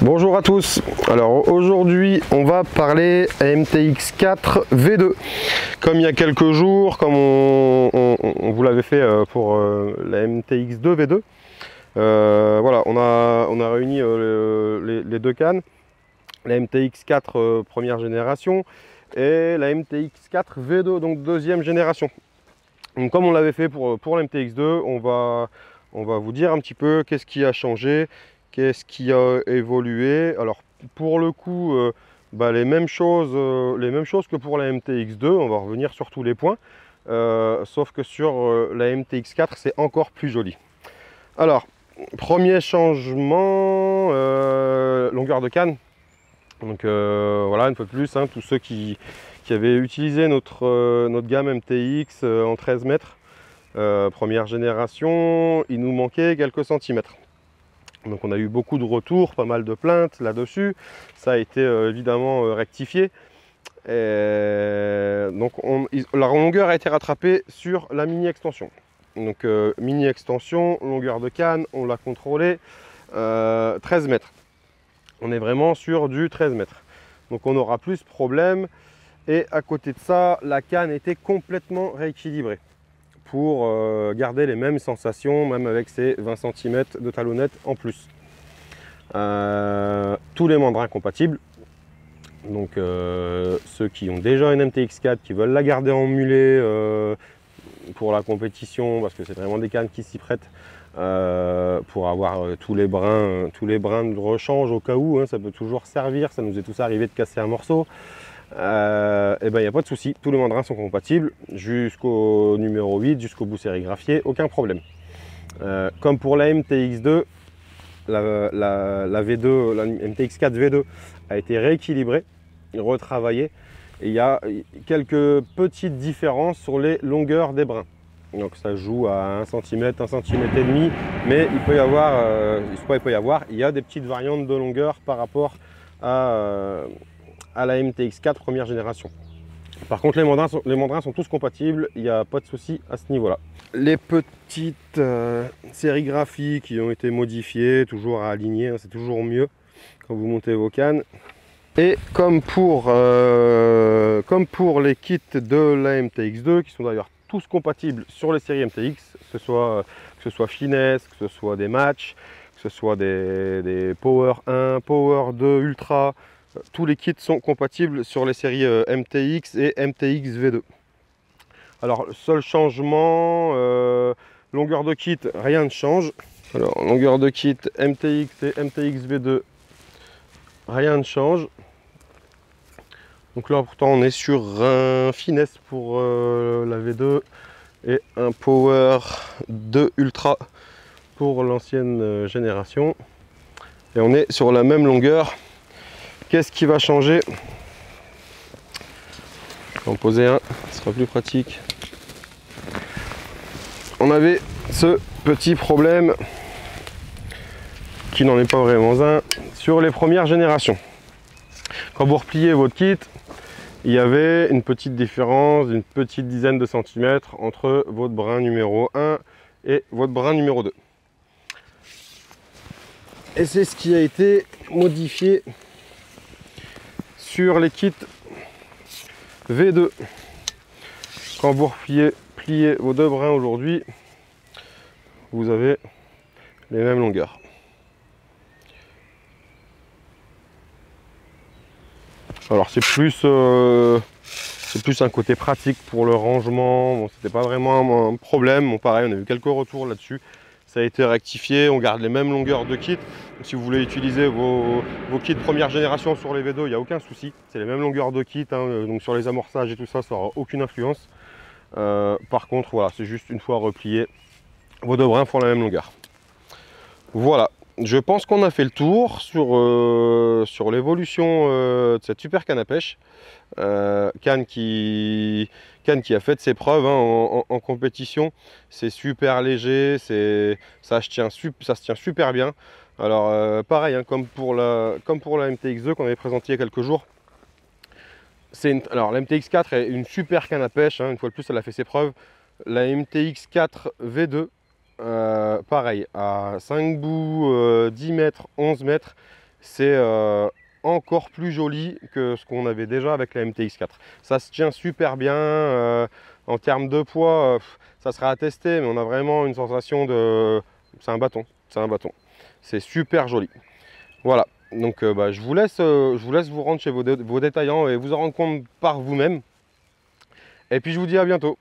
Bonjour à tous, alors aujourd'hui on va parler MTX4 V2. Comme il y a quelques jours, comme on vous l'avait fait pour la MTX2 V2, voilà, on a réuni les deux cannes, la MTX4 première génération et la MTX4 V2, donc deuxième génération. Donc comme on l'avait fait pour la MTX2, on va vous dire un petit peu qu'est-ce qui a changé, qu'est-ce qui a évolué. Alors pour le coup, les mêmes choses que pour la MTX2, on va revenir sur tous les points, sauf que sur la MTX4 c'est encore plus joli. Alors, premier changement, longueur de canne. Donc voilà, une fois de plus, hein, tous ceux qui avaient utilisé notre gamme MTX en 13 mètres, première génération, il nous manquait quelques centimètres. Donc on a eu beaucoup de retours, pas mal de plaintes là-dessus. Ça a été évidemment rectifié. Et donc la longueur a été rattrapée sur la mini extension. Donc mini extension, longueur de canne, on l'a contrôlé 13 mètres. On est vraiment sur du 13 mètres. Donc on n'aura plus ce problème. Et à côté de ça, la canne était complètement rééquilibrée pour garder les mêmes sensations, même avec ces 20 cm de talonnette en plus. Tous les mandrins compatibles. Donc ceux qui ont déjà une MTX4, qui veulent la garder en mulet pour la compétition, parce que c'est vraiment des cannes qui s'y prêtent, pour avoir tous les brins de rechange au cas où, hein, ça peut toujours servir, ça nous est tous arrivé de casser un morceau. Et ben il n'y a pas de souci, tous les mandrins sont compatibles jusqu'au numéro 8, jusqu'au bout sérigraphié, aucun problème. Comme pour la MTX2, la V2, la MTX4 V2 a été rééquilibrée, retravaillée, et il y a quelques petites différences sur les longueurs des brins. Donc ça joue à 1 cm, 1 cm et demi, mais il y a des petites variantes de longueur par rapport à la MTX4 première génération. Par contre, les mandrins sont tous compatibles, il n'y a pas de souci à ce niveau-là. Les petites sérigraphies qui ont été modifiées, toujours à aligner, hein, c'est toujours mieux quand vous montez vos cannes. Et comme pour les kits de la MTX2, qui sont d'ailleurs tous compatibles sur les séries MTX, que ce soit finesse, que ce soit des matchs, que ce soit des Power 1, Power 2, Ultra, tous les kits sont compatibles sur les séries MTX et MTX V2. Alors, le seul changement, longueur de kit, rien ne change. Alors, longueur de kit MTX et MTX V2, rien ne change. Donc là, pourtant, on est sur un finesse pour la V2 et un Power 2 Ultra pour l'ancienne génération. Et on est sur la même longueur. Qu'est-ce qui va changer? Je vais en poser un, ce sera plus pratique. On avait ce petit problème, qui n'en est pas vraiment un, sur les premières générations. Quand vous repliez votre kit, il y avait une petite différence d'une petite dizaine de centimètres entre votre brin numéro 1 et votre brin numéro 2. Et c'est ce qui a été modifié sur les kits V2. Quand vous pliez vos deux brins aujourd'hui, vous avez les mêmes longueurs. Alors c'est plus un côté pratique pour le rangement. Bon, c'était pas vraiment un problème. Bon, pareil, on a eu quelques retours là-dessus. Ça a été rectifié, on garde les mêmes longueurs de kit. Donc, si vous voulez utiliser vos kits première génération sur les V2, il n'y a aucun souci. C'est les mêmes longueurs de kit, hein, donc sur les amorçages et tout ça, ça n'aura aucune influence. Par contre, voilà, c'est juste une fois replié, vos deux brins font la même longueur. Voilà, je pense qu'on a fait le tour sur l'évolution de cette super canne à pêche. Canne qui a fait ses preuves, hein, en compétition. C'est super léger, ça se tient super bien. Alors pareil, hein, comme pour la MTX2 qu'on avait présenté il y a quelques jours. Alors la MTX4 est une super canne à pêche, hein, une fois de plus elle a fait ses preuves. La MTX4 V2, pareil, à 5 bouts, 10 mètres, 11 mètres, c'est encore plus joli que ce qu'on avait déjà avec la MTX4. Ça se tient super bien. En termes de poids, ça sera à tester, mais on a vraiment une sensation de... C'est un bâton, c'est un bâton. C'est super joli. Voilà, donc je vous laisse vous rendre chez vos détaillants et vous en rendre compte par vous-même. Et puis je vous dis à bientôt.